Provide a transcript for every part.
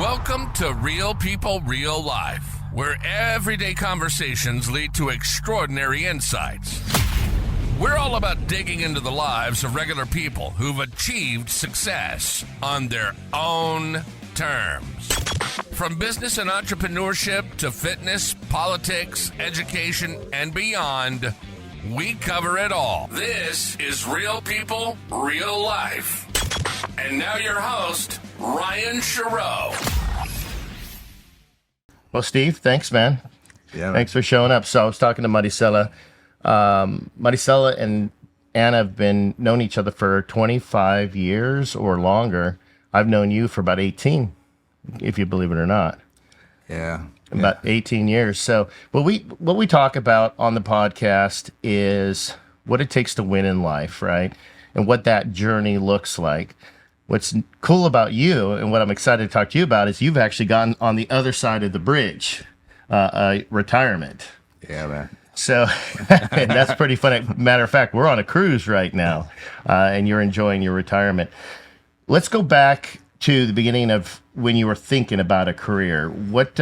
Welcome to Real People, Real Life, where everyday conversations lead to extraordinary insights. We're all about digging into the lives of regular people who've achieved success on their own terms. From business and entrepreneurship to fitness, politics, education, and beyond, we cover it all. This is Real People, Real Life. And now your host, Ryan Chereau. Well, Steve, thanks, man. Yeah. Thanks for showing up. So I was talking to Maricela. Maricela and Anna have known each other for 25 years or longer. I've known you for about 18, if you believe it or not. Yeah. About 18 years. So what we talk about on the podcast is what it takes to win in life, right? And what that journey looks like. What's cool about you and what I'm excited to talk to you about is you've actually gotten on the other side of the bridge, retirement. Yeah, man. So and that's pretty funny. Matter of fact, we're on a cruise right now, and you're enjoying your retirement. Let's go back to the beginning of when you were thinking about a career. What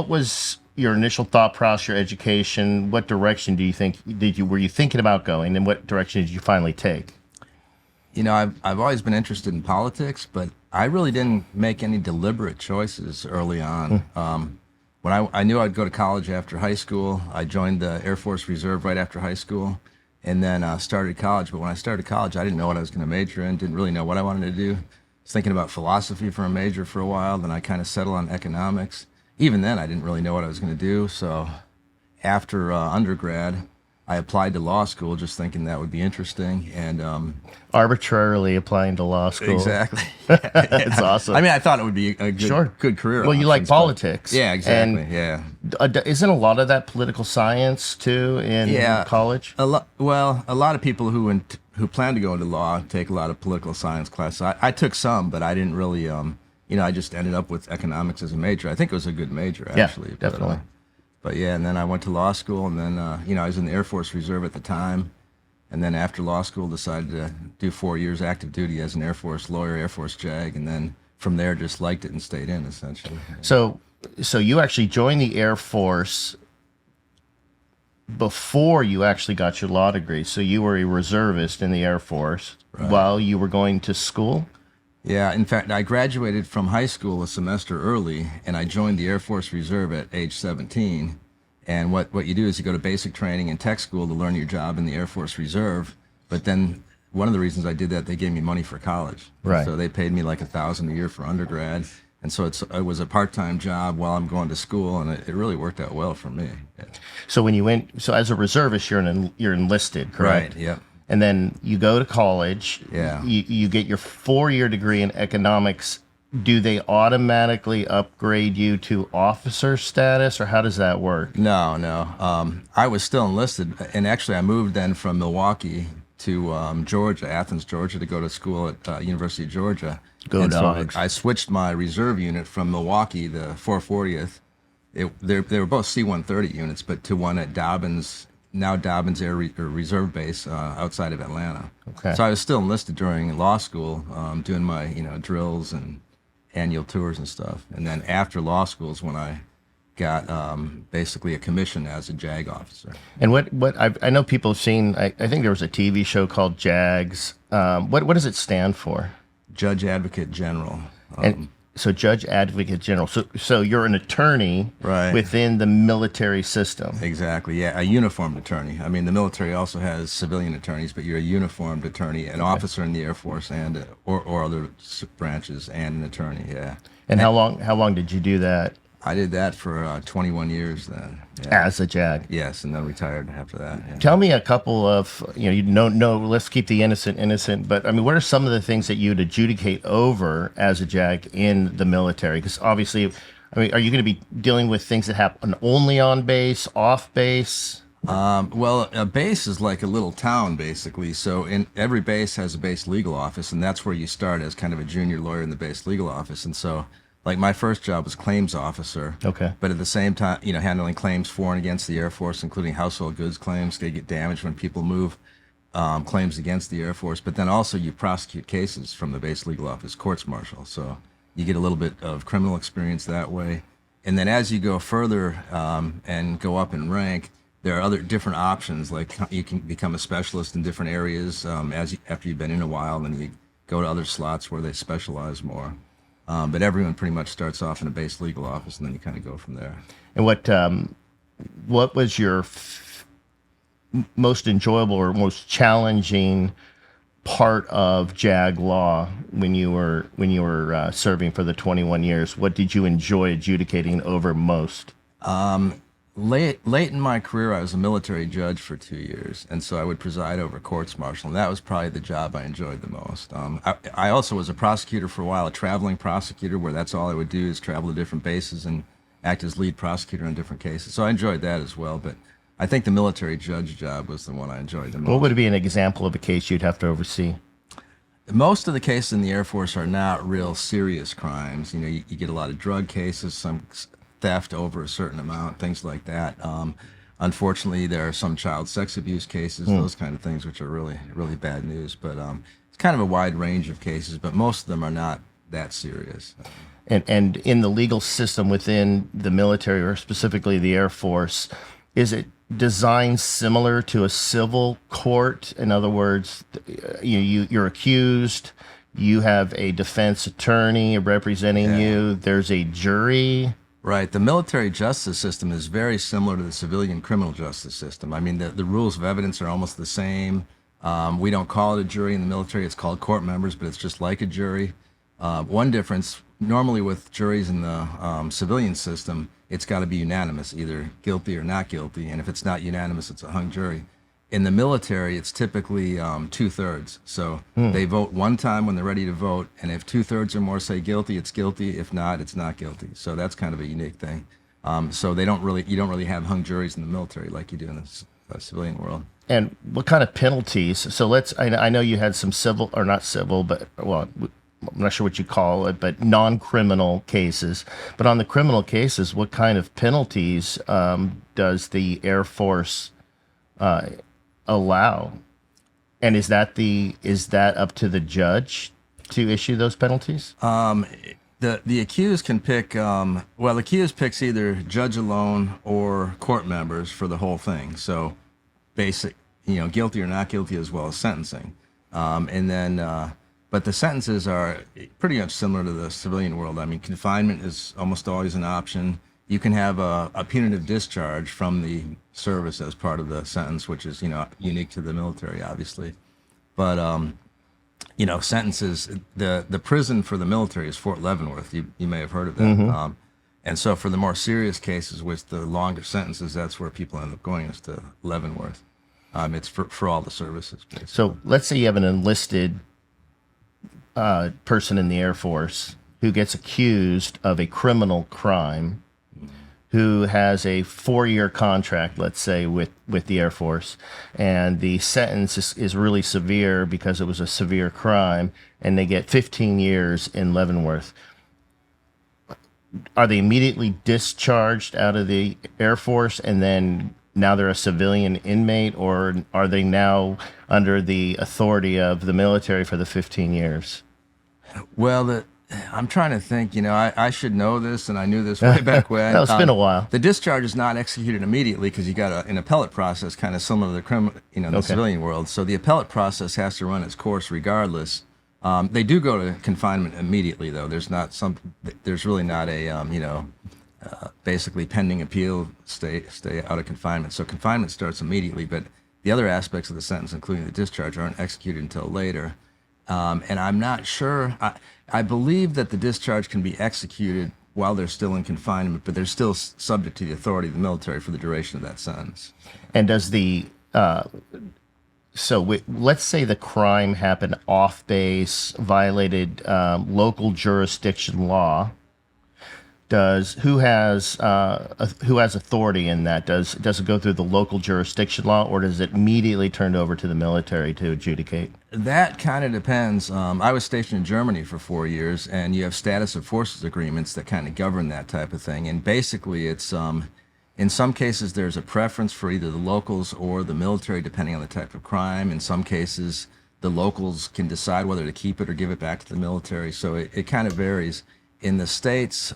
was your initial thought process, your education? What direction were you thinking about going, and what direction did you finally take? You know, I've always been interested in politics, but I really didn't make any deliberate choices early on. When I knew I'd go to college after high school, I joined the Air Force Reserve right after high school, and then started college. But when I started college, I didn't know what I was going to major in, didn't really know what I wanted to do. I was thinking about philosophy for a major for a while, then I kind of settled on economics. Even then, I didn't really know what I was going to do. So after undergrad, I applied to law school just thinking that would be interesting. And arbitrarily applying to law school. Exactly. It's awesome. I mean, I thought it would be a good career. Well, you like politics. Yeah, exactly. And isn't a lot of that political science too in college? A lot of people who plan to go into law take a lot of political science classes. I took some, but I didn't really. I just ended up with economics as a major. I think it was a good major, actually. Yeah, definitely. But yeah, and then I went to law school, and then I was in the Air Force Reserve at the time, and then after law school decided to do 4 years active duty as an Air Force lawyer, Air Force JAG, and then from there just liked it and stayed in essentially. So you actually joined the Air Force before you actually got your law degree. So you were a reservist in the Air Force while you were going to school? Yeah, in fact, I graduated from high school a semester early, and I joined the Air Force Reserve at age 17. And what you do is you go to basic training and tech school to learn your job in the Air Force Reserve. But then one of the reasons I did that, they gave me money for college. Right. So they paid me like $1,000 a year for undergrad. And so it was a part-time job while I'm going to school, and it really worked out well for me. Yeah. So when you as a reservist, you're enlisted, correct? Right, yeah. And then you go to college. Yeah. You get your 4-year degree in economics. Do they automatically upgrade you to officer status, or how does that work? No. I was still enlisted, and actually I moved then from Milwaukee to Georgia, Athens, Georgia, to go to school at University of Georgia. Go and Dogs. So I switched my reserve unit from Milwaukee, the 440th. They were both C-130 units, but to one at Dobbins Air Reserve Base outside of Atlanta. Okay. So I was still enlisted during law school, doing my drills and annual tours and stuff. And then after law school is when I got basically a commission as a JAG officer. And what I know people have seen. I think there was a TV show called JAGs. What does it stand for? Judge Advocate General. So Judge Advocate General. So you're an attorney within the military system. Exactly, yeah, a uniformed attorney. I mean, the military also has civilian attorneys, but you're a uniformed attorney, an officer in the Air Force and or other branches, and an attorney, yeah. And how long did you do that? I did that for 21 years then. Yeah. As a JAG? Yes, and then retired after that. Yeah. Tell me a couple of, let's keep the innocent, but I mean, what are some of the things that you'd adjudicate over as a JAG in the military? Because obviously, I mean, are you going to be dealing with things that happen only on base, off base? Well, a base is like a little town, basically. So every base has a base legal office, and that's where you start as kind of a junior lawyer in the base legal office. And so like my first job was claims officer. Okay. But at the same time, handling claims for and against the Air Force, including household goods claims. They get damaged when people move, claims against the Air Force. But then also you prosecute cases from the base legal office, courts martial. So, You get a little bit of criminal experience that way. And then as you go further and go up in rank, there are other different options. Like you can become a specialist in different areas after you've been in a while, and you go to other slots where they specialize more. But everyone pretty much starts off in a base legal office, and then you kind of go from there. And what was your most enjoyable or most challenging part of JAG law when you were serving for the 21 years? What did you enjoy adjudicating over most? Late in my career, I was a military judge for 2 years, and so I would preside over courts-martial, and that was probably the job I enjoyed the most. I also was a prosecutor for a while, a traveling prosecutor, where that's all I would do is travel to different bases and act as lead prosecutor on different cases. So I enjoyed that as well, but I think the military judge job was the one I enjoyed the most. What would be an example of a case you'd have to oversee? Most of the cases in the Air Force are not real serious crimes. You know, you get a lot of drug cases, some theft over a certain amount, things like that. Unfortunately, there are some child sex abuse cases, those kind of things, which are really, really bad news. But it's kind of a wide range of cases, but most of them are not that serious. And in the legal system within the military, or specifically the Air Force, is it designed similar to a civil court? In other words, you're accused, you have a defense attorney representing you, there's a jury. Right. The military justice system is very similar to the civilian criminal justice system. I mean, the rules of evidence are almost the same. We don't call it a jury in the military. It's called court members, but it's just like a jury. One difference, normally with juries in the civilian system, it's got to be unanimous, either guilty or not guilty. And if it's not unanimous, it's a hung jury. In the military, it's typically 2/3. So they vote one time when they're ready to vote, and if 2/3 or more say guilty, it's guilty. If not, it's not guilty. So that's kind of a unique thing. So you don't really have hung juries in the military like you do in the civilian world. And what kind of penalties? So I know you had some civil, or not civil, but, well, I'm not sure what you call it, but non-criminal cases. But on the criminal cases, what kind of penalties does the Air Force allow? And is that up to the judge to issue those penalties? The accused can pick, the accused picks either judge alone or court members for the whole thing. So basic, guilty or not guilty, as well as sentencing. But the sentences are pretty much similar to the civilian world. I mean, confinement is almost always an option. You can have a punitive discharge from the service as part of the sentence, which is, unique to the military, obviously. But, sentences, the prison for the military is Fort Leavenworth. You may have heard of that. And so for the more serious cases with the longer sentences, that's where people end up going, is to Leavenworth. It's for all the services, basically. So let's say you have an enlisted person in the Air Force who gets accused of a criminal crime, who has a 4-year contract, let's say, with the Air Force, and the sentence is really severe because it was a severe crime, and they get 15 years in Leavenworth. Are they immediately discharged out of the Air Force, and then now they're a civilian inmate, or are they now under the authority of the military for the 15 years? Well, I'm trying to think, I should know this, and I knew this way back when. It's been a while. The discharge is not executed immediately because you got an appellate process kind of similar to the civilian world. So the appellate process has to run its course regardless. They do go to confinement immediately, though. There's really not a, basically pending appeal, stay out of confinement. So confinement starts immediately, but the other aspects of the sentence, including the discharge, aren't executed until later. And I'm not sure. I believe that the discharge can be executed while they're still in confinement, but they're still subject to the authority of the military for the duration of that sentence. And does let's say the crime happened off base, violated local jurisdiction law. Who has authority in that? Does it go through the local jurisdiction law, or does it immediately turn over to the military to adjudicate? That kind of depends. I was stationed in Germany for 4 years, and you have status of forces agreements that kind of govern that type of thing. And basically, it's in some cases there's a preference for either the locals or the military, depending on the type of crime. In some cases, the locals can decide whether to keep it or give it back to the military. So it kind of varies. in the States,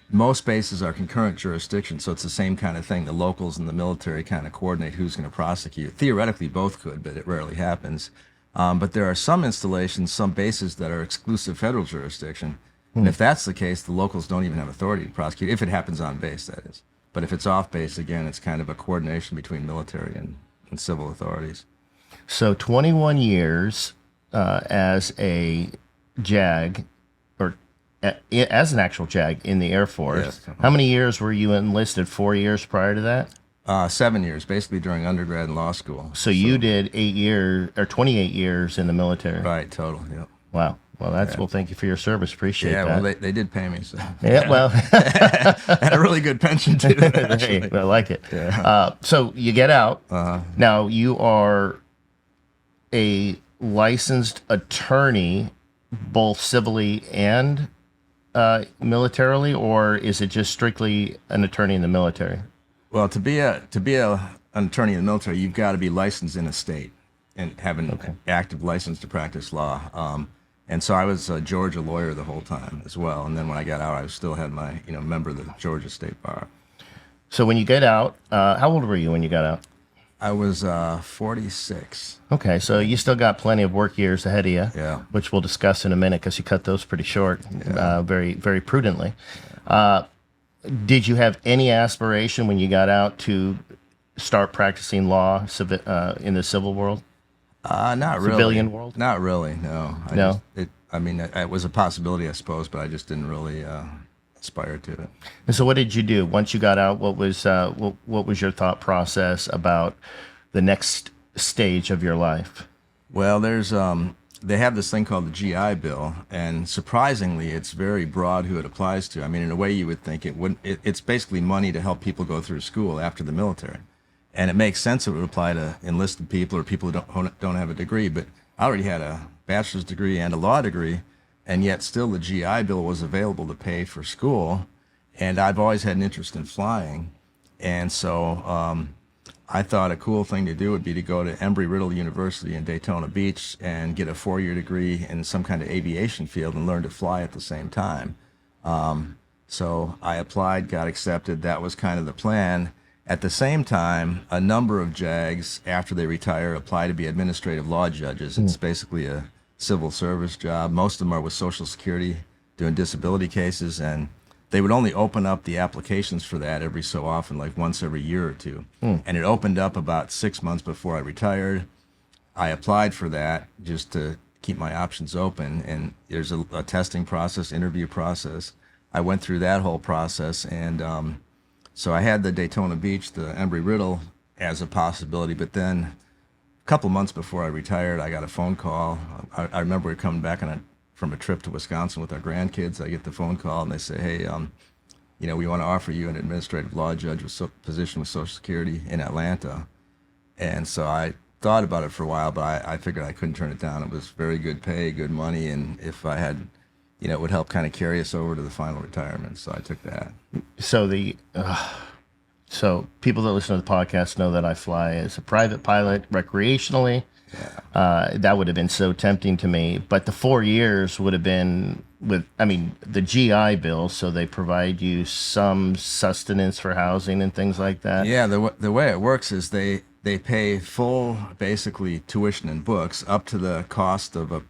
most bases are concurrent jurisdiction, so it's the same kind of thing. The locals and the military kind of coordinate who's going to prosecute. Theoretically, both could, but it rarely happens. But there are some installations, some bases that are exclusive federal jurisdiction. And if that's the case, the locals don't even have authority to prosecute, if it happens on base, that is. But if it's off base, again, it's kind of a coordination between military and civil authorities. So 21 years as a JAG, or as an actual JAG in the Air Force. Yes. How many years were you enlisted? 4 years prior to that? 7 years, basically during undergrad and law school. So you did 8 years or 28 years in the military. Right, total, yeah. Wow. Well, well, thank you for your service. Appreciate that. Yeah, well, they did pay me. So. Yeah, well. Had a really good pension, too. Hey, I like it. Yeah. So you get out. Now, you are a licensed attorney, both civilly and militarily, or is it just strictly an attorney in the military? Well, to be an attorney in the military, you've got to be licensed in a state and have an active license to practice law. And so I was a Georgia lawyer the whole time as well. And then when I got out, I still had my member of the Georgia State Bar. So when you get out, how old were you when you got out? I was 46. Okay, so you still got plenty of work years ahead of you, Yeah. which we'll discuss in a minute because you cut those pretty short, very, very prudently. Did you have any aspiration when you got out to start practicing law in the civil world? Not really. Civilian world? Not really, no. It was a possibility, I suppose, but I just didn't really aspire to it. And so what did you do? Once you got out, what was your thought process about the next stage of your life? Well, they have this thing called the GI Bill, and surprisingly, it's very broad who it applies to. I mean, in a way, you would think it wouldn't. It's basically money to help people go through school after the military, and it makes sense it would apply to enlisted people or people who don't have a degree. But I already had a bachelor's degree and a law degree, and yet still the GI Bill was available to pay for school, and I've always had an interest in flying, and so I thought a cool thing to do would be to go to Embry-Riddle University in Daytona Beach and get a 4-year degree in some kind of aviation field and learn to fly at the same time. So I applied, got accepted. That was kind of the plan. At the same time, a number of JAGs, after they retire, apply to be administrative law judges. It's basically a civil service job. Most of them are with Social Security doing disability cases, and they would only open up the applications for that every so often, like once every year or two. And it opened up about 6 months before I retired. I applied for that just to keep my options open, and there's a testing process, interview process. I went through that whole process, and so I had the Daytona Beach, the Embry-Riddle as a possibility, but then a couple months before I retired, I got a phone call. I remember we were coming back from a trip to Wisconsin with our grandkids. I get the phone call, and they say, hey, we want to offer you an administrative law judge position with Social Security in Atlanta. And so I thought about it for a while, but I figured I couldn't turn it down. It was very good pay, good money, and if I had, it would help kind of carry us over to the final retirement. So I took that. So people that listen to the podcast know that I fly as a private pilot recreationally. Yeah. That would have been so tempting to me, but the 4 years would have been the GI Bill, so they provide you some sustenance for housing and things like that. Yeah, the way it works is they pay full, basically, tuition and books up to the cost of a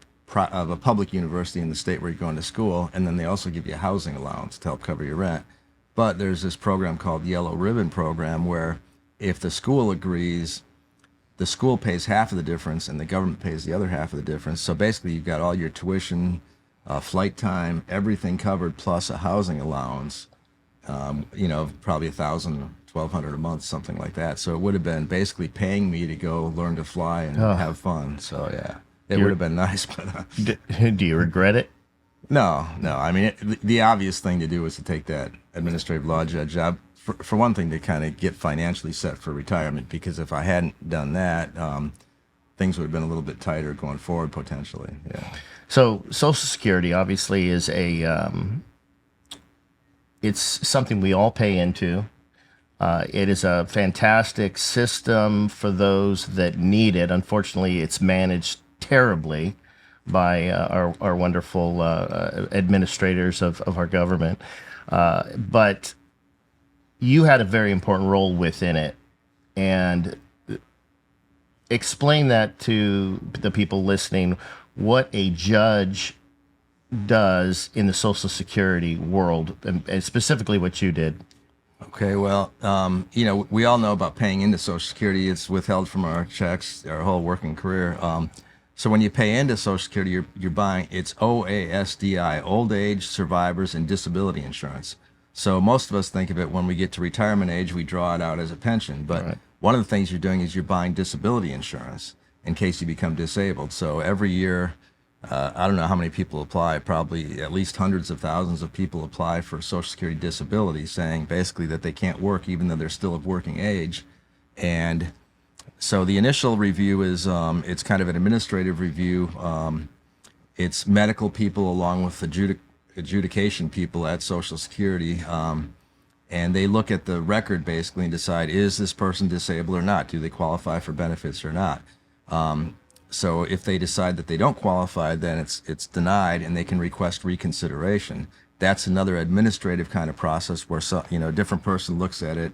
public university in the state where you're going to school, and then they also give you a housing allowance to help cover your rent. But there's this program called Yellow Ribbon Program where if the school agrees, the school pays half of the difference and the government pays the other half of the difference. So basically you've got all your tuition, flight time, everything covered, plus a housing allowance, probably $1,000, $1,200 a month, something like that. So it would have been basically paying me to go learn to fly and have fun. So yeah, it would have been nice. But do you regret it? No. I mean, the obvious thing to do was to take that administrative law judge job. For one thing, to kind of get financially set for retirement, because if I hadn't done that, things would have been a little bit tighter going forward potentially. Yeah. So Social Security obviously is it's something we all pay into. It is a fantastic system for those that need it. Unfortunately, it's managed terribly by our wonderful administrators of our government. But you had a very important role within it. And explain that to the people listening, what a judge does in the Social Security world, and specifically what you did. Okay, well, we all know about paying into Social Security. It's withheld from our checks our whole working career. So when you pay into Social Security, you're buying, it's OASDI, Old Age, Survivors, and Disability Insurance. So most of us think of it when we get to retirement age, we draw it out as a pension. But Right. one of the things you're doing is you're buying disability insurance in case you become disabled. So every year, I don't know how many people apply, probably at least hundreds of thousands of people apply for Social Security disability, saying basically that they can't work even though they're still of working age. And so the initial review is, it's kind of an administrative review. It's medical people along with adjudication people at Social Security. And they look at the record basically and decide, is this person disabled or not? Do they qualify for benefits or not? So if they decide that they don't qualify, then it's denied, and they can request reconsideration. That's another administrative kind of process where a different person looks at it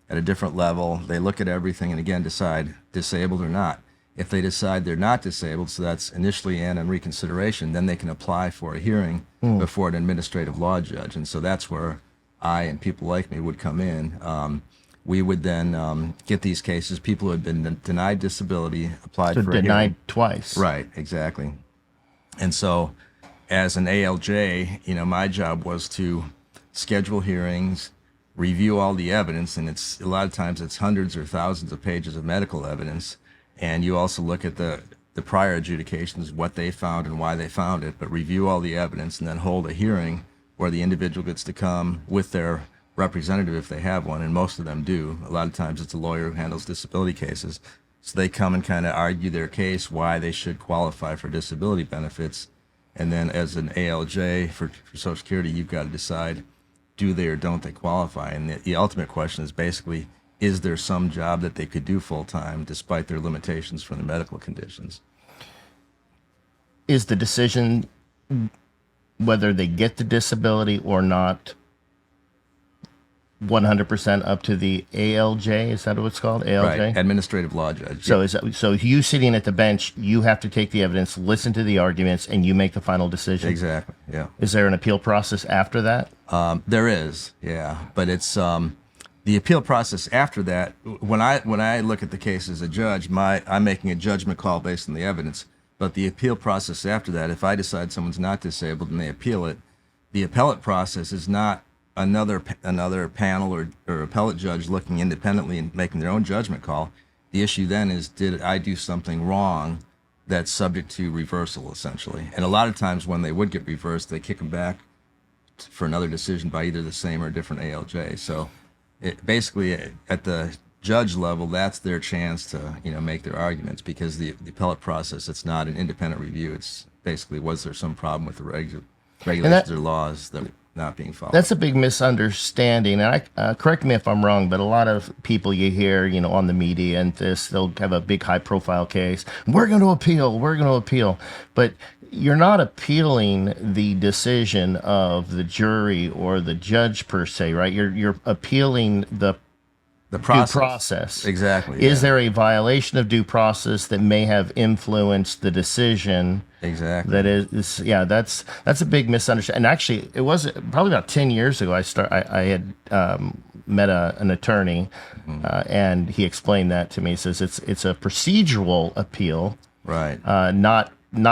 at a different level. They look at everything and again decide disabled or not. If they decide they're not disabled, so that's initially and on reconsideration, then they can apply for a hearing before an administrative law judge. And so that's where I and people like me would come in. We would then get these cases, people who had been denied disability, applied So for a denied hearing. twice. Right, exactly. And so as an ALJ, my job was to schedule hearings, review all the evidence, and it's a lot of times it's hundreds or thousands of pages of medical evidence. And you also look at the prior adjudications, what they found and why they found it, but review all the evidence and then hold a hearing where the individual gets to come with their representative if they have one, and most of them do. A lot of times it's a lawyer who handles disability cases. So they come and kind of argue their case, why they should qualify for disability benefits. And then as an ALJ for Social Security, you've got to decide, do they or don't they qualify? And the ultimate question is basically, is there some job that they could do full-time despite their limitations from the medical conditions? Is the decision whether they get the disability or not 100% up to the ALJ? Is that what it's called? ALJ? Right, administrative law judge. So so you sitting at the bench, you have to take the evidence, listen to the arguments, and you make the final decision. Exactly, yeah. Is there an appeal process after that? There is, yeah. But it's the appeal process after that. When I look at the case as a judge, I'm making a judgment call based on the evidence. But the appeal process after that, if I decide someone's not disabled and they appeal it, the appellate process is not another panel or appellate judge looking independently and making their own judgment call. The issue then is, did I do something wrong that's subject to reversal, essentially? And a lot of times when they would get reversed, they kick them back for another decision by either the same or different ALJ. So basically at the judge level, that's their chance to make their arguments, because the appellate process, it's not an independent review. It's basically, was there some problem with the regulations or laws that were not being followed? That's a big misunderstanding. And correct me if I'm wrong, but a lot of people you hear, on the media and they'll have a big high-profile case. We're going to appeal. But you're not appealing the decision of the jury or the judge per se, right? You're appealing the process. Due process. Exactly. Is there a violation of due process that may have influenced the decision? Exactly. That is, yeah, that's a big misunderstanding. And actually, it was probably about 10 years ago. I had met an attorney, and he explained that to me. He says it's a procedural appeal, right? Not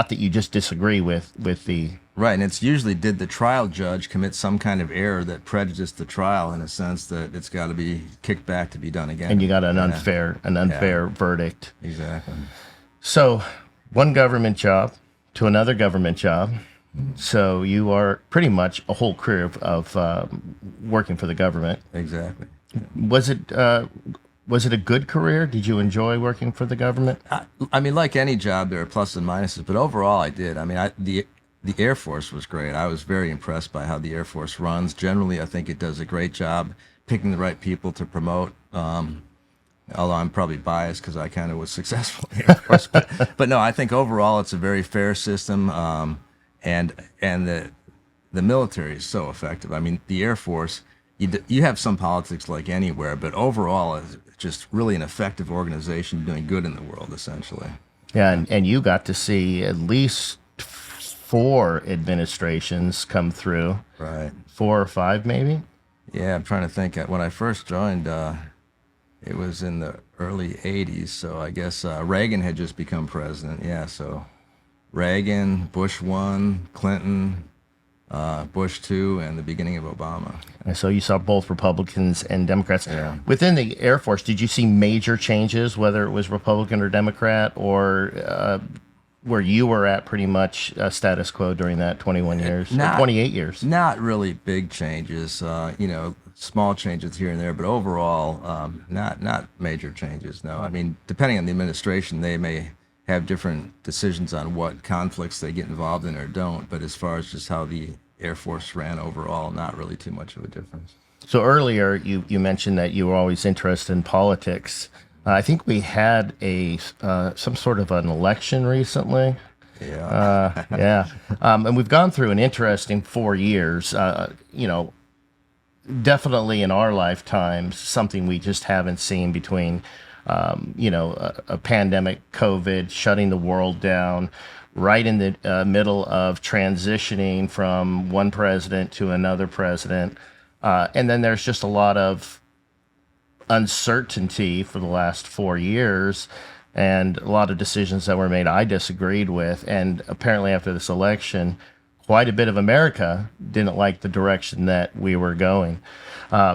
that you just disagree with the. Right, and it's usually, did the trial judge commit some kind of error that prejudiced the trial, in a sense that it's got to be kicked back to be done again. And you got an unfair verdict. Exactly. So, one government job to another government job. So you are pretty much a whole career of working for the government. Exactly. Was it a good career? Did you enjoy working for the government? I mean, like any job, there are pluses and minuses, but overall, I did. I mean, the Air Force was great. I was very impressed by how the Air Force runs. Generally, I think it does a great job picking the right people to promote. Although I'm probably biased because I kind of was successful in the Air Force. But no, I think overall it's a very fair system, and the military is so effective. I mean, the Air Force, you have some politics like anywhere, but overall it's just really an effective organization doing good in the world, essentially. Yeah, and you got to see at least 4 administrations come through. Right. 4 or 5, maybe? Yeah, I'm trying to think. When I first joined, it was in the early 80s, so I guess Reagan had just become president. Yeah, so Reagan, Bush 1, Clinton, Bush 2, and the beginning of Obama. And so you saw both Republicans and Democrats. Yeah. Within the Air Force, did you see major changes, whether it was Republican or Democrat, or where you were at pretty much status quo during that 21 years, or 28 years? Not really big changes, small changes here and there, but overall, not major changes, no. I mean, depending on the administration, they may have different decisions on what conflicts they get involved in or don't, but as far as just how the Air Force ran overall, not really too much of a difference. So earlier, you mentioned that you were always interested in politics. I think we had some sort of an election recently. Yeah. Yeah. And we've gone through an interesting 4 years, definitely in our lifetimes, something we just haven't seen between, a pandemic, COVID, shutting the world down, right in the middle of transitioning from one president to another president. And then there's just a lot of uncertainty for the last 4 years, and a lot of decisions that were made I disagreed with. And apparently after this election, quite a bit of America didn't like the direction that we were going.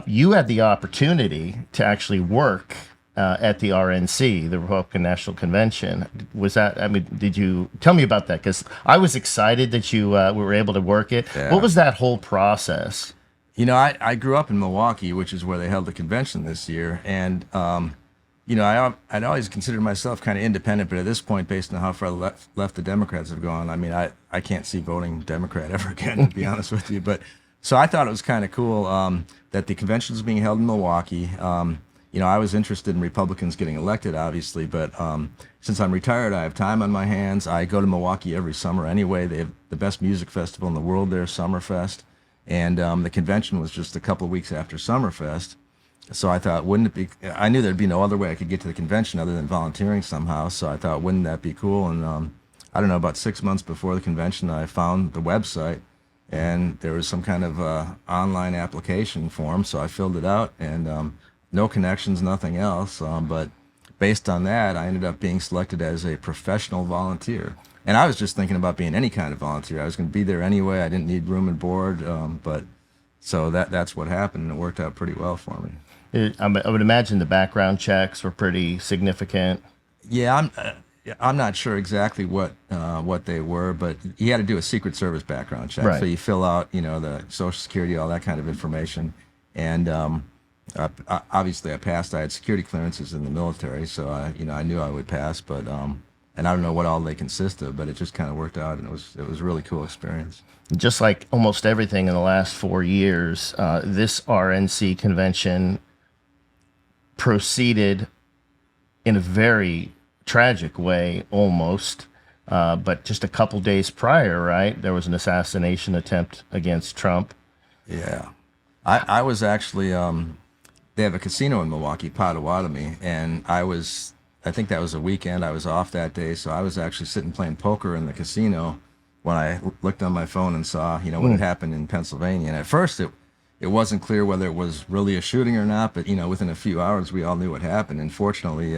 You had the opportunity to actually work at the RNC, the Republican National Convention. Did you tell me about that? Because I was excited that you were able to work it. Yeah. What was that whole process? I grew up in Milwaukee, which is where they held the convention this year, and I'd always considered myself kind of independent, but at this point, based on how far left the Democrats have gone, I mean, I can't see voting Democrat ever again, to be honest with you. But so I thought it was kind of cool that the convention was being held in Milwaukee. I was interested in Republicans getting elected, obviously, but since I'm retired, I have time on my hands. I go to Milwaukee every summer anyway. They have the best music festival in the world there, Summerfest. And the convention was just a couple of weeks after Summerfest. So I thought, I knew there'd be no other way I could get to the convention other than volunteering somehow. So I thought, wouldn't that be cool? And I don't know, about 6 months before the convention, I found the website, and there was some kind of online application form. So I filled it out, and no connections, nothing else. But based on that, I ended up being selected as a professional volunteer. And I was just thinking about being any kind of volunteer. I was going to be there anyway. I didn't need room and board, but so that's what happened, and it worked out pretty well for me. I would imagine the background checks were pretty significant. Yeah, I'm not sure exactly what they were, but you had to do a Secret Service background check. Right. So you fill out, the Social Security, all that kind of information, and obviously I passed. I had security clearances in the military, so I knew I would pass, but. And I don't know what all they consist of, but it just kind of worked out, and it was a really cool experience. Just like almost everything in the last 4 years, this RNC convention proceeded in a very tragic way, almost. But just a couple days prior, right, there was an assassination attempt against Trump. Yeah. I was actually, they have a casino in Milwaukee, Potawatomi, and I think that was a weekend. I was off that day, so I was actually sitting playing poker in the casino when I looked on my phone and saw, what had happened in Pennsylvania. And at first, it wasn't clear whether it was really a shooting or not, but within a few hours, we all knew what happened. And fortunately,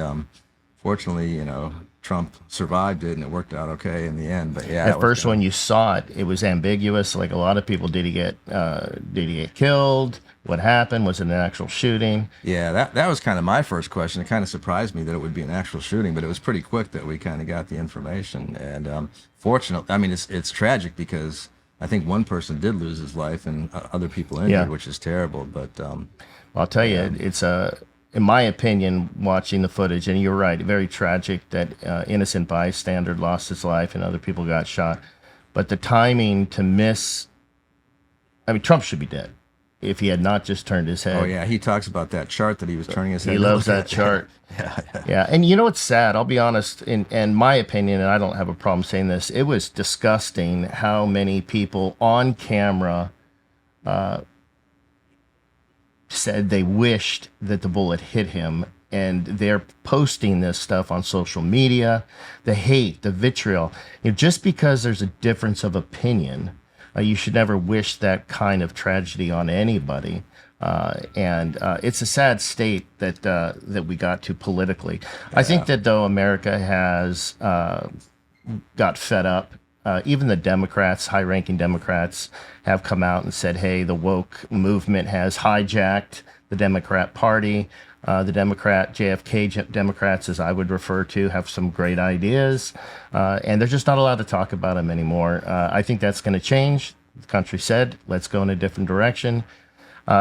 Trump survived it, and it worked out okay in the end. But yeah, at first, when you saw it, it was ambiguous. Like a lot of people, did he get killed? What happened? Was it an actual shooting? Yeah, that was kind of my first question. It kind of surprised me that it would be an actual shooting, but it was pretty quick that we kind of got the information. And fortunately, I mean, it's tragic because I think one person did lose his life and other people injured, which is terrible. But well, I'll tell you, it's in my opinion, watching the footage, and you're right, very tragic that innocent bystander lost his life and other people got shot. But the timing to miss, I mean, Trump should be dead. if he had not just turned his head. Oh yeah, he talks about that chart that he was turning his head. He loves that chart. Yeah. And you know what's sad? I'll be honest, in my opinion, and I don't have a problem saying this, it was disgusting how many people on camera said they wished that the bullet hit him. And they're posting this stuff on social media, the hate, the vitriol. Just because there's a difference of opinion, you should never wish that kind of tragedy on anybody. And it's a sad state that we got to politically. Yeah. I think that, though, America has got fed up. Even the Democrats, high-ranking Democrats, have come out and said, hey, the woke movement has hijacked the Democrat Party. The JFK Democrats, as I would refer to, have some great ideas, and they're just not allowed to talk about them anymore. I think that's going to change. The country said, let's go in a different direction.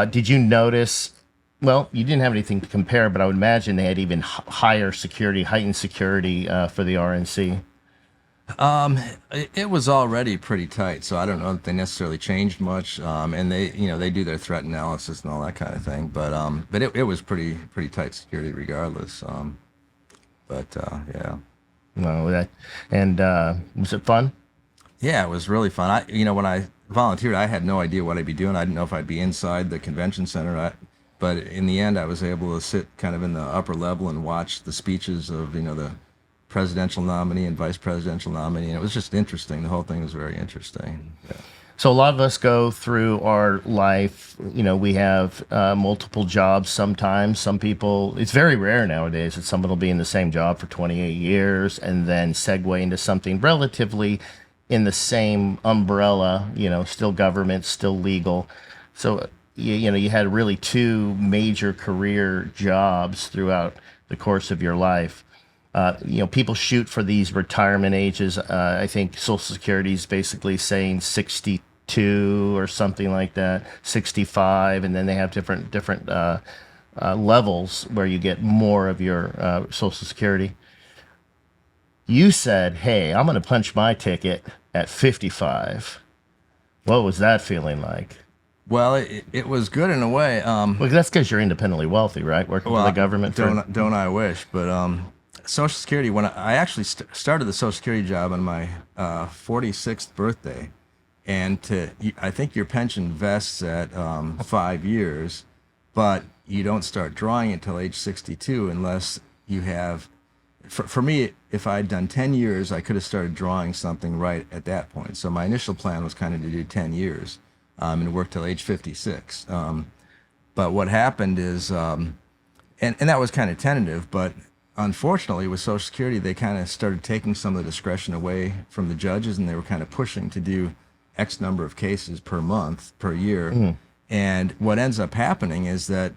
Did you notice, well, you didn't have anything to compare, but I would imagine they had even higher security, heightened security for the RNC. It was already pretty tight, so I don't know if they necessarily changed much. And they do their threat analysis and all that kind of thing. But it was pretty tight security regardless. Yeah. No, was it fun? Yeah, it was really fun. When I volunteered, I had no idea what I'd be doing. I didn't know if I'd be inside the convention center. But in the end, I was able to sit kind of in the upper level and watch the speeches of the presidential nominee and vice presidential nominee, and it was just interesting. The whole thing was very interesting. Yeah. So a lot of us go through our life, we have multiple jobs sometimes. Some people, it's very rare nowadays that someone will be in the same job for 28 years and then segue into something relatively in the same umbrella, still government, still legal. So, you had really two major career jobs throughout the course of your life. People shoot for these retirement ages. I think Social Security is basically saying 62 or something like that, 65, and then they have different levels where you get more of your Social Security. You said, hey, I'm going to punch my ticket at 55. What was that feeling like? Well, it was good in a way. Well, that's because you're independently wealthy, right? Working for the government. Don't I wish, but... Social Security, when I actually started the Social Security job on my 46th birthday, and I think your pension vests at 5 years, but you don't start drawing until age 62 unless you have, for me, if I'd done 10 years, I could have started drawing something right at that point. So my initial plan was kind of to do 10 years and work till age 56. But what happened is, and that was kind of tentative, but unfortunately, with Social Security, they kind of started taking some of the discretion away from the judges, and they were kind of pushing to do X number of cases per month, per year. Mm-hmm. And what ends up happening is that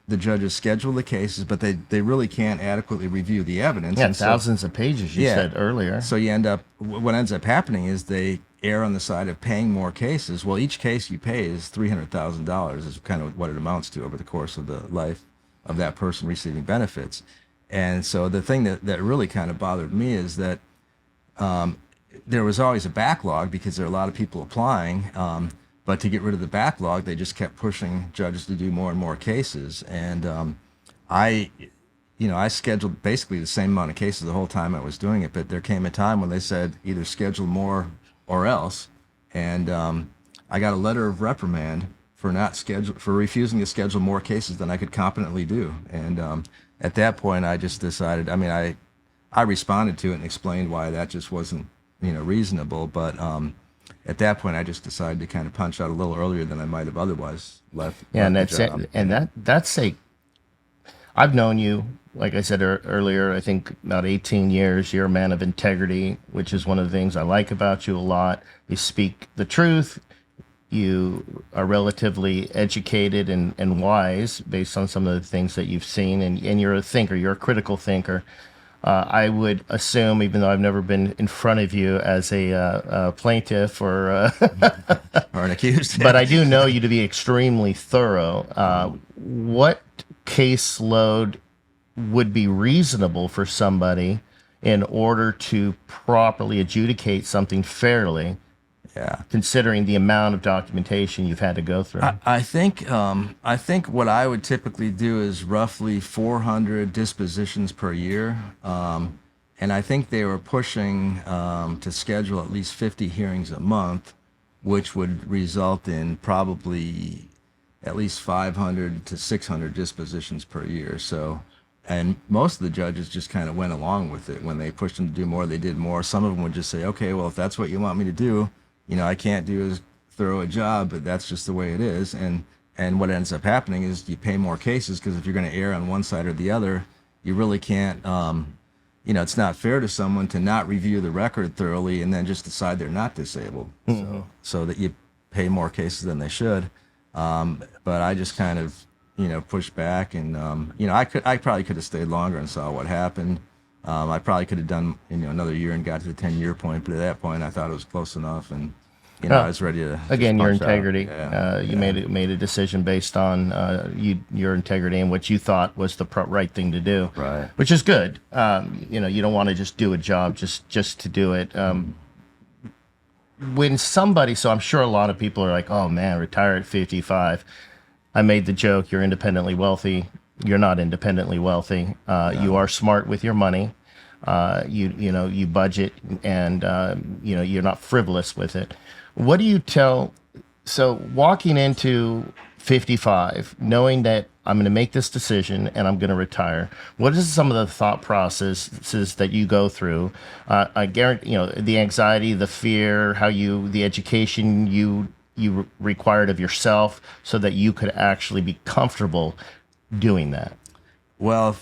the judges schedule the cases, but they really can't adequately review the evidence. Yeah, and thousands of pages, you said earlier. So what ends up happening is they err on the side of paying more cases. Well, each case you pay is $300,000 is kind of what it amounts to over the course of the life of that person receiving benefits. And so the thing that really kind of bothered me is that there was always a backlog because there are a lot of people applying. But to get rid of the backlog, they just kept pushing judges to do more and more cases. And I scheduled basically the same amount of cases the whole time I was doing it. But there came a time when they said either schedule more or else. And I got a letter of reprimand for refusing to schedule more cases than I could competently do. And at that point, I just decided, I responded to it and explained why that just wasn't, reasonable. But at that point, I just decided to kind of punch out a little earlier than I might have otherwise left. Yeah, and that's it. And I've known you, like I said earlier, I think about 18 years. You're a man of integrity, which is one of the things I like about you a lot. You speak the truth. You are relatively educated and wise based on some of the things that you've seen, and you're a thinker. You're a critical thinker. I would assume, even though I've never been in front of you as a plaintiff or or an accused, but I do know you to be extremely thorough. What caseload would be reasonable for somebody in order to properly adjudicate something fairly? Yeah. considering the amount of documentation you've had to go through. I think what I would typically do is roughly 400 dispositions per year, and I think they were pushing to schedule at least 50 hearings a month, which would result in probably at least 500 to 600 dispositions per year. So, and most of the judges just kind of went along with it. When they pushed them to do more, they did more. Some of them would just say, okay, well, if that's what you want me to do, I can't do as thorough a job, but that's just the way it is. And what ends up happening is you pay more cases, because if you're going to err on one side or the other, you really can't, it's not fair to someone to not review the record thoroughly and then just decide they're not disabled. So that you pay more cases than they should. But I just kind of, pushed back, and, I probably could have stayed longer and saw what happened. I probably could have done, another year and got to the 10-year point, but at that point I thought it was close enough, and, I was ready to. Again, your punch out. integrity. Yeah. You made a decision based on your integrity and what you thought was the right thing to do. Right. Which is good. You don't want to just do a job just to do it. When somebody, so I'm sure a lot of people are like, oh man, retire at 55. I made the joke, you're independently wealthy. You're not independently wealthy. You are smart with your money. You budget, and you're not frivolous with it. What do you tell? So walking into 55, knowing that I'm going to make this decision and I'm going to retire, what is some of the thought processes that you go through? I guarantee, the anxiety, the fear, the education you required of yourself so that you could actually be comfortable doing that. Well,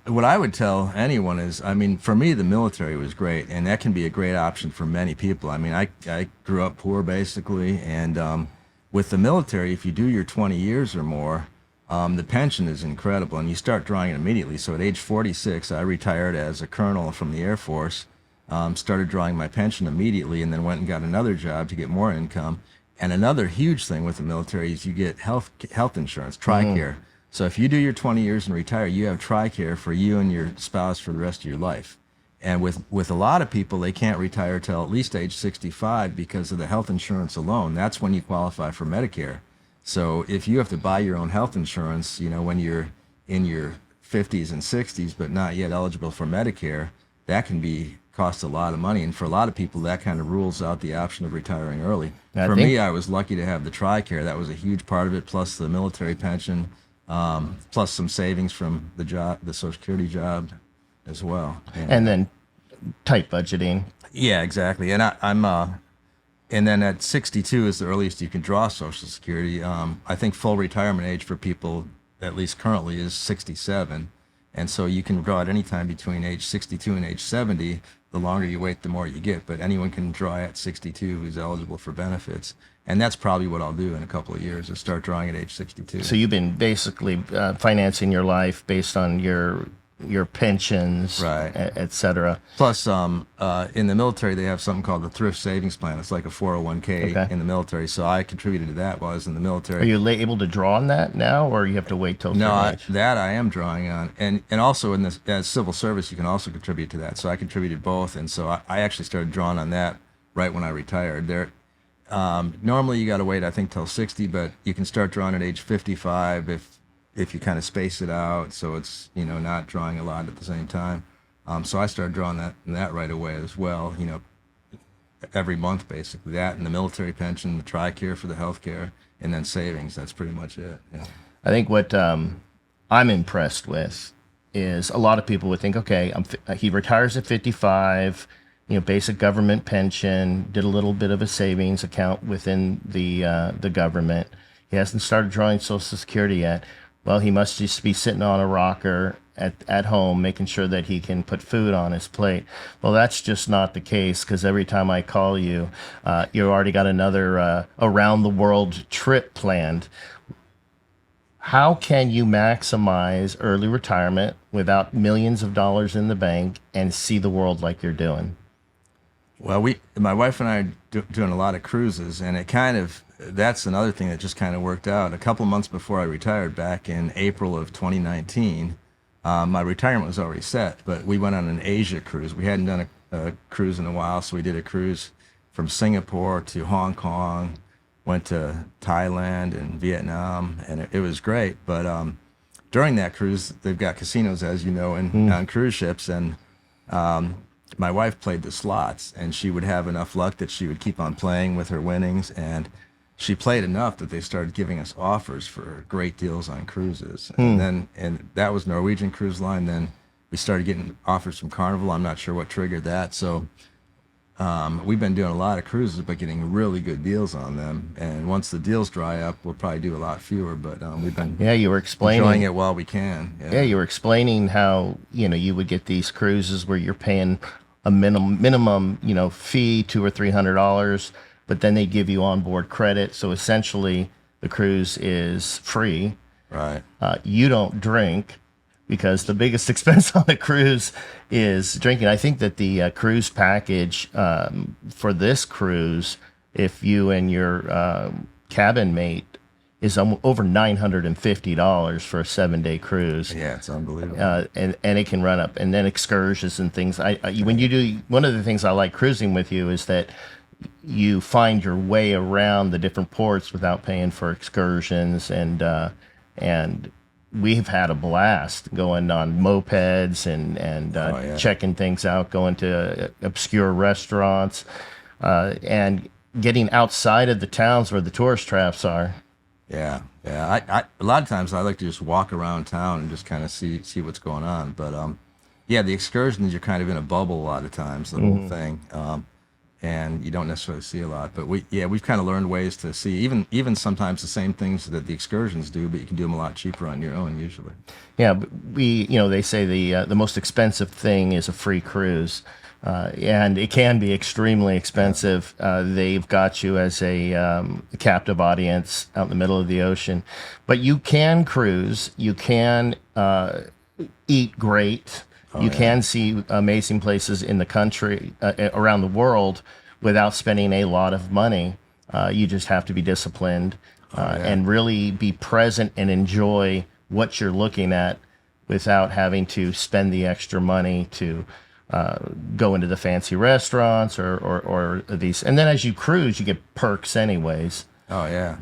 what I would tell anyone is, for me, the military was great, and that can be a great option for many people. I grew up poor, basically, and with the military, if you do your 20 years or more, the pension is incredible, and you start drawing it immediately. So at age 46, I retired as a colonel from the Air Force, started drawing my pension immediately, and then went and got another job to get more income. And another huge thing with the military is you get health insurance, TRICARE. So if you do your 20 years and retire, you have TRICARE for you and your spouse for the rest of your life. And with a lot of people, they can't retire till at least age 65 because of the health insurance alone. That's when you qualify for Medicare. So if you have to buy your own health insurance, when you're in your 50s and 60s but not yet eligible for Medicare, that can cost a lot of money. And for a lot of people, that kind of rules out the option of retiring early. For me, I was lucky to have the TRICARE. That was a huge part of it, plus the military pension. Plus some savings from the Social Security job as well. And then tight budgeting. Yeah, exactly. And and then at 62 is the earliest you can draw Social Security. I think full retirement age for people, at least currently, is 67. And so you can draw at any time between age 62 and age 70. The longer you wait, the more you get. But anyone can draw at 62 who's eligible for benefits. And that's probably what I'll do in a couple of years, is start drawing at age 62. So you've been basically financing your life based on your pensions, right, et cetera. Plus, in the military, they have something called the Thrift Savings Plan. It's like a 401k in the military. So I contributed to that while I was in the military. Are you able to draw on that now, or you have to wait till? No, that I am drawing on, and also in this as civil service, you can also contribute to that. So I contributed both, and so I actually started drawing on that right when I retired. Normally you got to wait, I think, till 60, but you can start drawing at age 55 if you kind of space it out, so it's not drawing a lot at the same time. So I started drawing that right away as well. Every month basically. That and the military pension, the TRICARE for the health care, and then savings. That's pretty much it. Yeah. I think what I'm impressed with is a lot of people would think, okay, he retires at 55. Basic government pension, did a little bit of a savings account within the government. He hasn't started drawing Social Security yet. Well, he must just be sitting on a rocker at home, making sure that he can put food on his plate. Well, that's just not the case, because every time I call you, you already got another around the world trip planned. How can you maximize early retirement without millions of dollars in the bank and see the world like you're doing? Well, my wife and I are doing a lot of cruises, and that's another thing that just kind of worked out. A couple months before I retired, back in April of 2019, my retirement was already set, but we went on an Asia cruise. We hadn't done a cruise in a while, so we did a cruise from Singapore to Hong Kong, went to Thailand and Vietnam, and it was great. But during that cruise, they've got casinos, as you know, on cruise ships, and my wife played the slots, and she would have enough luck that she would keep on playing with her winnings, and she played enough that they started giving us offers for great deals on cruises. And that was Norwegian Cruise Line. Then we started getting offers from Carnival. I'm not sure what triggered that. So we've been doing a lot of cruises, but getting really good deals on them. And once the deals dry up, we'll probably do a lot fewer. But we've been you were explaining enjoying it while we can. Yeah, you were explaining how you would get these cruises where you're paying a minimum fee, $200 or $300, but then they give you onboard credit. So essentially, the cruise is free. Right. You don't drink, because the biggest expense on the cruise is drinking. I think that the cruise package for this cruise, if you and your cabin mate, is over $950 for a 7-day cruise. Yeah, it's unbelievable. And it can run up, and then excursions and things. When you do, one of the things I like cruising with you is that you find your way around the different ports without paying for excursions, and we've had a blast going on mopeds and checking things out, going to obscure restaurants, and getting outside of the towns where the tourist traps are. Yeah. A lot of times I like to just walk around town and just kind of see what's going on. But the excursions, you're kind of in a bubble a lot of times, the whole thing, and you don't necessarily see a lot. But we've kind of learned ways to see even sometimes the same things that the excursions do, but you can do them a lot cheaper on your own usually. Yeah, but they say the most expensive thing is a free cruise. And it can be extremely expensive. They've got you as a captive audience out in the middle of the ocean. But you can cruise. You can eat great. You can see amazing places in the country, around the world, without spending a lot of money. You just have to be disciplined and really be present and enjoy what you're looking at without having to spend the extra money to go into the fancy restaurants or these. And then as you cruise, you get perks anyways. Oh, yeah.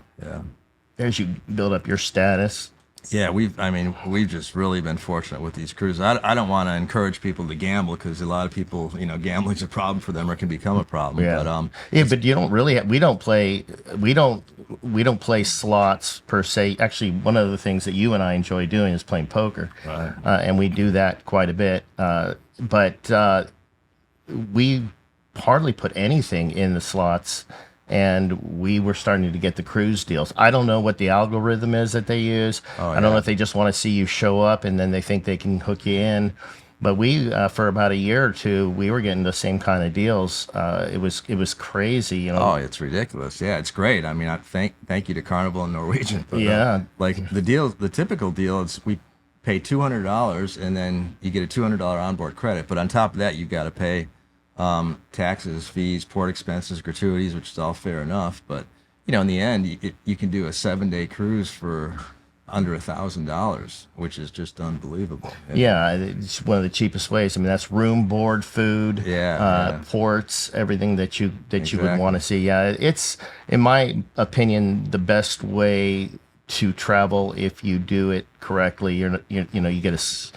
As you build up your status. Yeah, we've just really been fortunate with these cruises. I don't want to encourage people to gamble, because a lot of people, gambling's a problem for them, or can become a problem. Yeah. But you don't really we don't play slots per se. Actually, one of the things that you and I enjoy doing is playing poker. Right. And we do that quite a bit. But we hardly put anything in the slots, and we were starting to get the cruise deals. I don't know what the algorithm is that they use. I don't know if they just want to see you show up and then they think they can hook you in. But we, for about a year or two, we were getting the same kind of deals. It was crazy. Oh, it's ridiculous. Yeah, it's great. I mean, I thank you to Carnival and Norwegian. But, the typical deal is we pay $200 and then you get a $200 onboard credit. But on top of that, you've got to pay taxes, fees, port expenses, gratuities, which is all fair enough. But in the end, you can do a 7-day cruise for under $1,000, which is just unbelievable. Yeah, it's one of the cheapest ways. I mean, that's room, board, food, ports, everything that you would want to see. Yeah, it's, in my opinion, the best way to travel if you do it correctly. You get to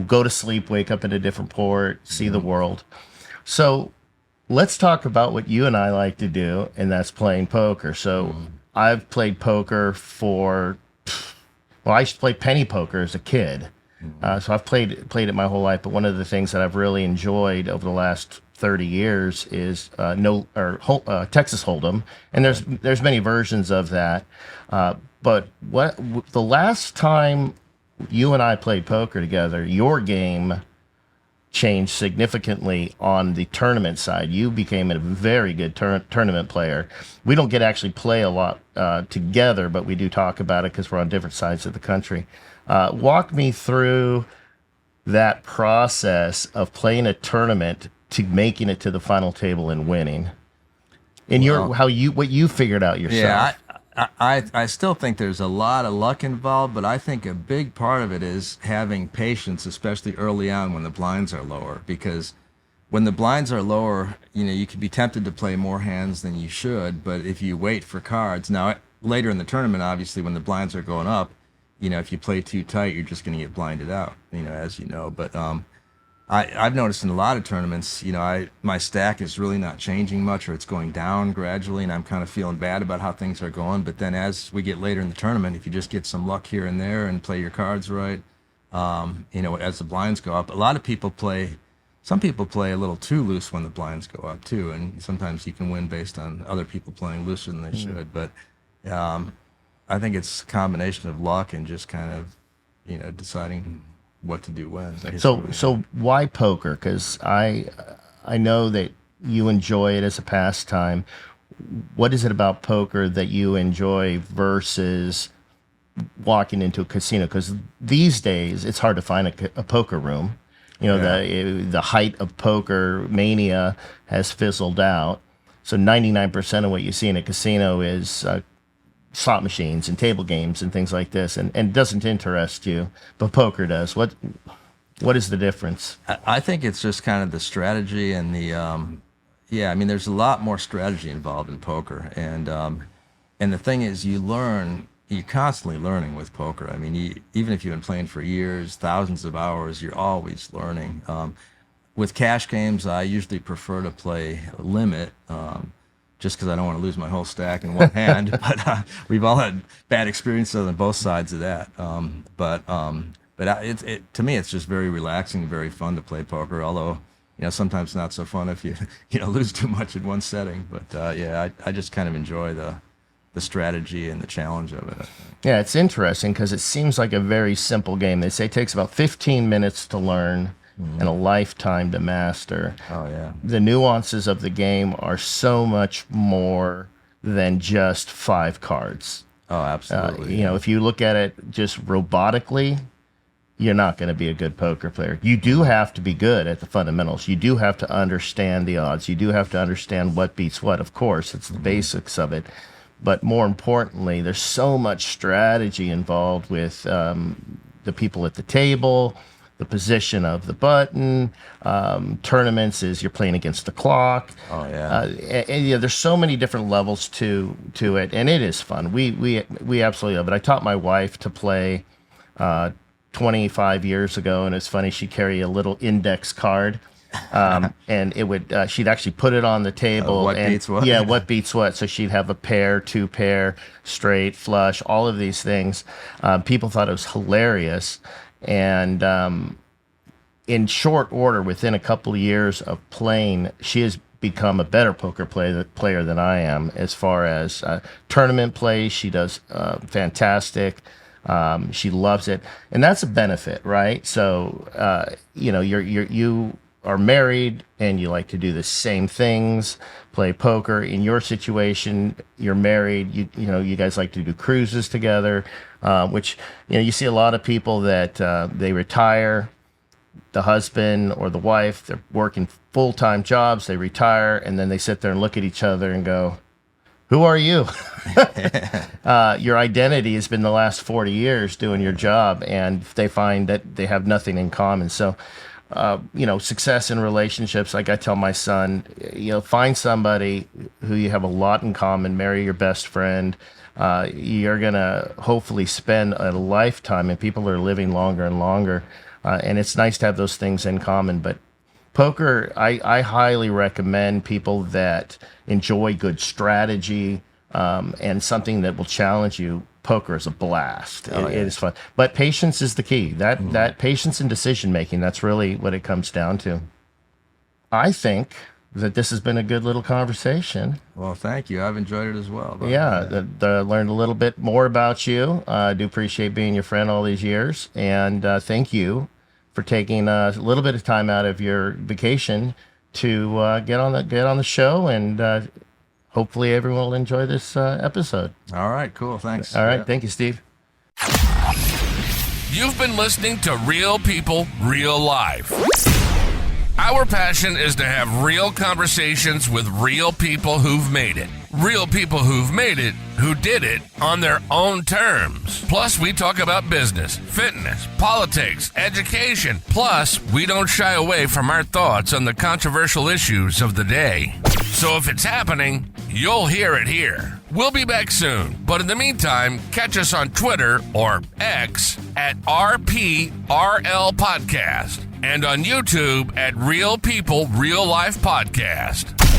go to sleep, wake up in a different port, see the world. So let's talk about what you and I like to do, and that's playing poker. So I've played poker I used to play penny poker as a kid. So I've played it my whole life. But one of the things that I've really enjoyed over the last 30 years is Texas Hold'em, and there's many versions of that. But the last time you and I played poker together, your game changed significantly on the tournament side. You became a very good tournament player. We don't get to actually play a lot together, but we do talk about it because we're on different sides of the country. Walk me through that process of playing a tournament to making it to the final table and winning. And what you figured out yourself. Yeah, I still think there's a lot of luck involved, but I think a big part of it is having patience, especially early on when the blinds are lower, because when the blinds are lower, you can be tempted to play more hands than you should. But if you wait for cards, now later in the tournament, obviously, when the blinds are going up, if you play too tight, you're just going to get blinded out, as you know. But I've noticed in a lot of tournaments, my stack is really not changing much, or it's going down gradually, and I'm kind of feeling bad about how things are going. But then as we get later in the tournament, if you just get some luck here and there and play your cards right, as the blinds go up, some people play a little too loose when the blinds go up too, and sometimes you can win based on other people playing looser than they should. But I think it's a combination of luck and just kind of, deciding what to do when. So why poker? Because I know that you enjoy it as a pastime. What is it about poker that you enjoy versus walking into a casino? Because these days it's hard to find a poker room. The height of poker mania has fizzled out. So 99% of what you see in a casino is slot machines and table games and things like this, and it doesn't interest you, but poker does. What is the difference? I think it's just kind of the strategy and the there's a lot more strategy involved in poker, and the thing is, you're constantly learning with poker. I mean, even if you've been playing for years, thousands of hours, you're always learning. With cash games, I usually prefer to play limit, just because I don't want to lose my whole stack in one hand. But we've all had bad experiences on both sides of that. But to me, it's just very relaxing, very fun to play poker. Although, sometimes not so fun if you lose too much in one setting. But I just kind of enjoy the strategy and the challenge of it. Yeah, it's interesting because it seems like a very simple game. They say it takes about 15 minutes to learn and a lifetime to master. Oh, yeah. The nuances of the game are so much more than just 5 cards. Oh, absolutely. If you look at it just robotically, you're not going to be a good poker player. You do have to be good at the fundamentals. You do have to understand the odds. You do have to understand what beats what. Of course, it's the basics of it. But more importantly, there's so much strategy involved with the people at the table, the position of the button. Tournaments is you're playing against the clock. Oh yeah. There's so many different levels to it, and it is fun. We absolutely love it. I taught my wife to play 25 years ago, and it's funny, she'd carry a little index card. And it would she'd actually put it on the table. What beats what? Yeah, what beats what. So she'd have a pair, 2 pair, straight, flush, all of these things. People thought it was hilarious. And in short order, within a couple of years of playing, she has become a better poker player than I am. As far as tournament play, she does fantastic. She loves it, and that's a benefit, right? So you are married and you like to do the same things, play poker. In your situation, you're married, you guys like to do cruises together, which you see a lot of people that they retire, the husband or the wife, they're working full-time jobs, they retire, and then they sit there and look at each other and go, who are you? Your identity has been the last 40 years doing your job, and they find that they have nothing in common. So success in relationships, like I tell my son, find somebody who you have a lot in common, marry your best friend. You're going to hopefully spend a lifetime, and people are living longer and longer. And it's nice to have those things in common. But poker, I highly recommend people that enjoy good strategy and something that will challenge you. Poker is a blast. It is fun. But patience is the key. That patience and decision making, that's really what it comes down to. I think that this has been a good little conversation. Well, thank you. I've enjoyed it as well. Yeah, learned a little bit more about you. I do appreciate being your friend all these years. And thank you for taking a little bit of time out of your vacation to get on the show, and hopefully everyone will enjoy this episode. All right, cool. Thanks. All right. Thank you, Steve. You've been listening to Real People, Real Life. Our passion is to have real conversations with real people who've made it. Real people who've made it, who did it on their own terms. Plus, we talk about business, fitness, politics, education. Plus, we don't shy away from our thoughts on the controversial issues of the day. So if it's happening, you'll hear it here. We'll be back soon, but in the meantime, catch us on Twitter or X at RPRL Podcast and on YouTube at Real People Real Life Podcast.